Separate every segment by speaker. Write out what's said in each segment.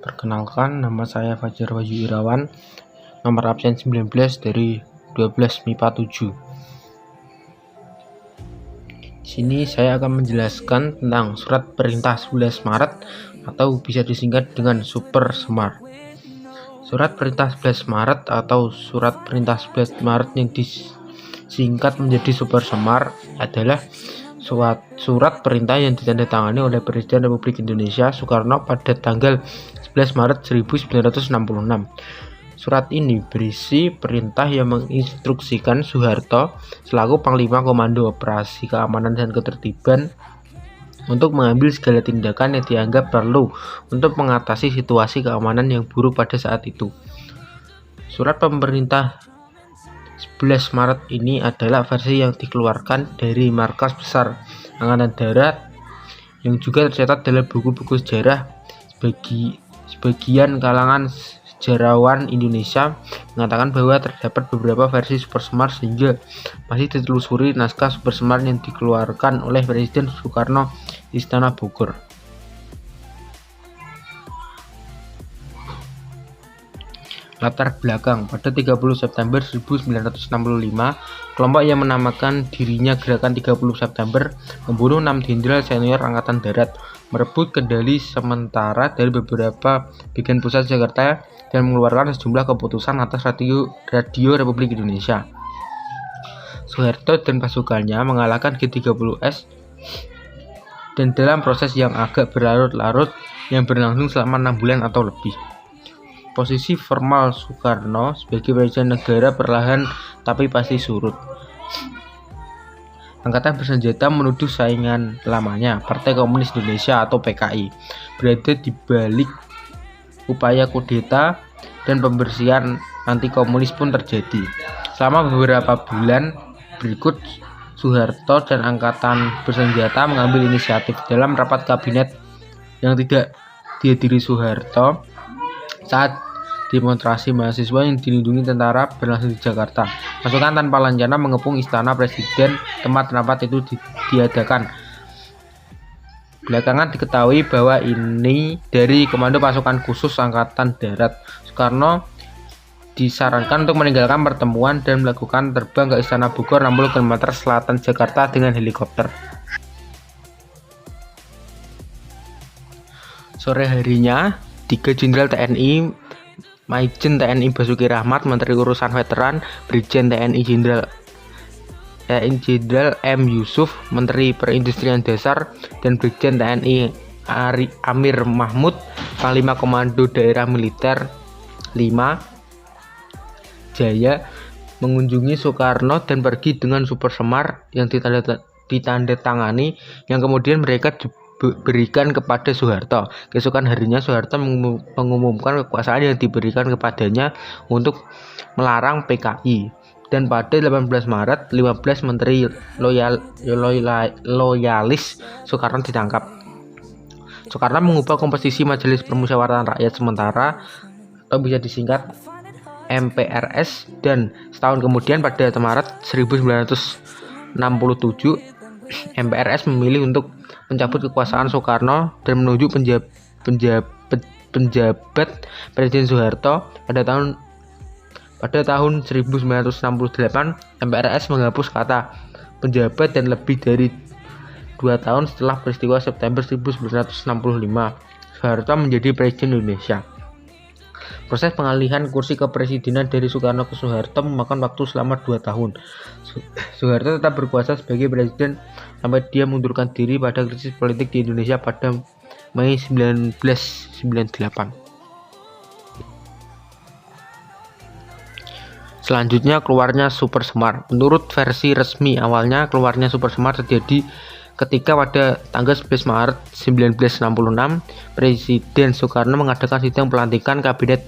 Speaker 1: Perkenalkan, nama saya Fajar Wahyu Irawan, nomor absen 19 dari 12 MIPA 7. Sini saya akan menjelaskan tentang surat perintah 11 Maret atau bisa disingkat dengan Super Semar. Surat perintah 11 Maret atau surat perintah 11 Maret yang disingkat menjadi Super Semar adalah surat perintah yang ditandatangani oleh Presiden Republik Indonesia Soekarno pada tanggal 11 Maret 1966. Surat ini berisi perintah yang menginstruksikan Soeharto selaku Panglima Komando Operasi Keamanan dan Ketertiban untuk mengambil segala tindakan yang dianggap perlu untuk mengatasi situasi keamanan yang buruk pada saat itu. Surat pemerintah 11 Maret ini adalah versi yang dikeluarkan dari Markas Besar Angkatan Darat yang juga tercatat dalam buku-buku sejarah. Sebagian kalangan sejarawan Indonesia mengatakan bahwa terdapat beberapa versi Super Semar sehingga masih ditelusuri naskah Super Semar yang dikeluarkan oleh Presiden Soekarno di Istana Bogor. Latar belakang: pada 30 September 1965, kelompok yang menamakan dirinya Gerakan 30 September membunuh 6 jenderal senior Angkatan Darat, merebut kendali sementara dari beberapa bagian pusat Jakarta, dan mengeluarkan sejumlah keputusan atas radio Republik Indonesia. Soeharto dan pasukannya mengalahkan G30S dan dalam proses yang agak berlarut-larut yang berlangsung selama 6 bulan atau lebih. Posisi formal Soekarno sebagai presiden negara perlahan tapi pasti surut. Angkatan bersenjata menuduh saingan lamanya, Partai Komunis Indonesia atau PKI, berada di balik upaya kudeta, dan pembersihan anti komunis pun terjadi. Selama beberapa bulan berikut, Soeharto dan angkatan bersenjata mengambil inisiatif dalam rapat kabinet yang tidak dihadiri Soeharto saat demonstrasi mahasiswa yang dilindungi tentara berlangsung di Jakarta. Pasukan tanpa lancana mengepung istana presiden tempat rapat itu diadakan. Belakangan diketahui bahwa ini dari Komando Pasukan Khusus Angkatan Darat. Soekarno disarankan untuk meninggalkan pertemuan dan melakukan terbang ke Istana Bogor 60 km selatan Jakarta dengan helikopter. Sore harinya, 3 Jenderal TNI, Maijen TNI Basuki Rahmat, Menteri Urusan Veteran, Brigjen TNI Jenderal M. Yusuf, Menteri Perindustrian Dasar, dan Brigjen TNI Amir Mahmud, Panglima Komando Daerah Militer 5 Jaya, mengunjungi Soekarno dan pergi dengan Super Semar yang ditandatangani, yang kemudian mereka berikan kepada Soeharto. Keesokan harinya Soeharto mengumumkan kekuasaan yang diberikan kepadanya untuk melarang PKI. Dan pada 18 Maret, 15 menteri loyalis Soekarno ditangkap. Soekarno mengubah komposisi Majelis Permusyawaratan Rakyat Sementara atau bisa disingkat MPRS, dan setahun kemudian pada Maret 1967 MPRS memilih untuk mencabut kekuasaan Soekarno dan menunjuk penjabat Presiden Soeharto. Pada tahun 1968 MPRS menghapus kata penjabat dan lebih dari 2 tahun setelah peristiwa September 1965 Soeharto menjadi Presiden Indonesia. Proses pengalihan kursi kepresidenan dari Soekarno ke Soeharto memakan waktu selama 2 tahun. Soeharto tetap berkuasa sebagai presiden sampai dia mundurkan diri pada krisis politik di Indonesia pada Mei 1998. Selanjutnya, keluarnya Super Semar. Menurut versi resmi, awalnya keluarnya Super Semar terjadi ketika pada tanggal 11 Maret 1966 Presiden Soekarno mengadakan sidang pelantikan Kabinet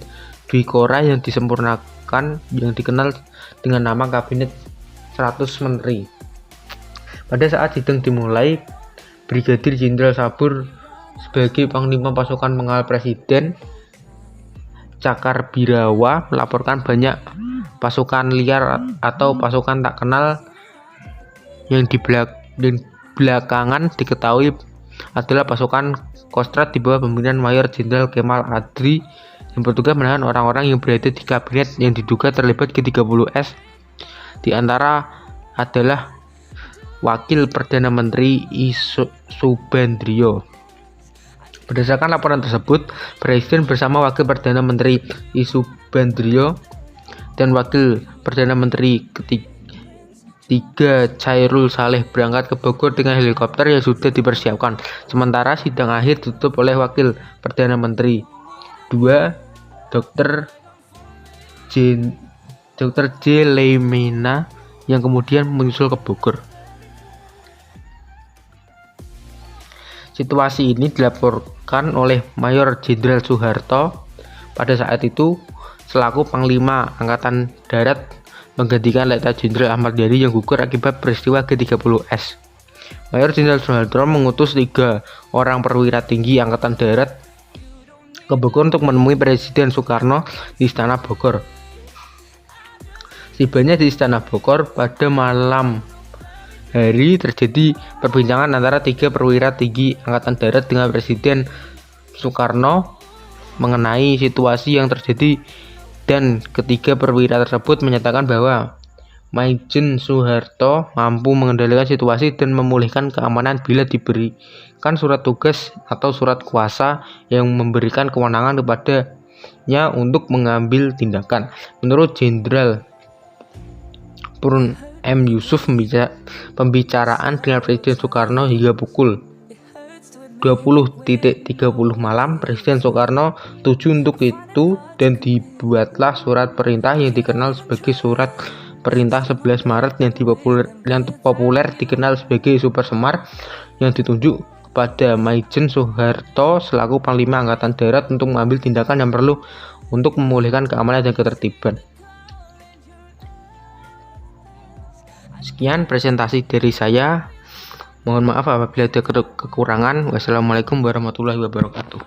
Speaker 1: Dwikora yang disempurnakan yang dikenal dengan nama Kabinet 100 Menteri. Pada saat sidang dimulai, Brigadir Jenderal Sabur sebagai Panglima Pasukan Pengawal Presiden Cakar Birawa melaporkan banyak pasukan liar atau pasukan tak kenal yang belakangan diketahui adalah pasukan Kostrad di bawah pimpinan Mayor Jenderal Kemal Adri yang bertugas menahan orang-orang yang berada di kabinet yang diduga terlibat G30S. Di antara adalah Wakil Perdana Menteri Subandrio. Berdasarkan laporan tersebut, Presiden bersama Wakil Perdana Menteri Subandrio dan Wakil Perdana Menteri ketiga Chairul Saleh berangkat ke Bogor dengan helikopter yang sudah dipersiapkan. Sementara sidang akhir ditutup oleh Wakil Perdana Menteri 2 Dr. J. Leimena yang kemudian menyusul ke Bogor. Situasi ini dilaporkan oleh Mayor Jenderal Soeharto pada saat itu selaku Panglima Angkatan Darat menggantikan Letnan Jenderal Ahmad Yani yang gugur akibat peristiwa G30S. Mayor Jenderal Soeharto mengutus 3 orang perwira tinggi Angkatan Darat ke Bogor untuk menemui Presiden Soekarno di Istana Bogor. Tibanya di Istana Bogor pada malam hari terjadi perbincangan antara 3 perwira tinggi Angkatan Darat dengan Presiden Soekarno mengenai situasi yang terjadi, dan ketiga perwira tersebut menyatakan bahwa Maijen Soeharto mampu mengendalikan situasi dan memulihkan keamanan bila diberikan surat tugas atau surat kuasa yang memberikan kewenangan kepadanya untuk mengambil tindakan. Menurut Jenderal Purn M. Yusuf, pembicaraan dengan Presiden Soekarno hingga pukul 20.30 malam, Presiden Soekarno setuju untuk itu dan dibuatlah surat perintah yang dikenal sebagai Surat Perintah 11 Maret yang populer dikenal sebagai Super Semar, yang ditunjuk kepada Maijen Soeharto selaku Panglima Angkatan Darat untuk mengambil tindakan yang perlu untuk memulihkan keamanan dan ketertiban. Sekian presentasi dari saya. Mohon maaf apabila ada kekurangan. Wassalamualaikum warahmatullahi wabarakatuh.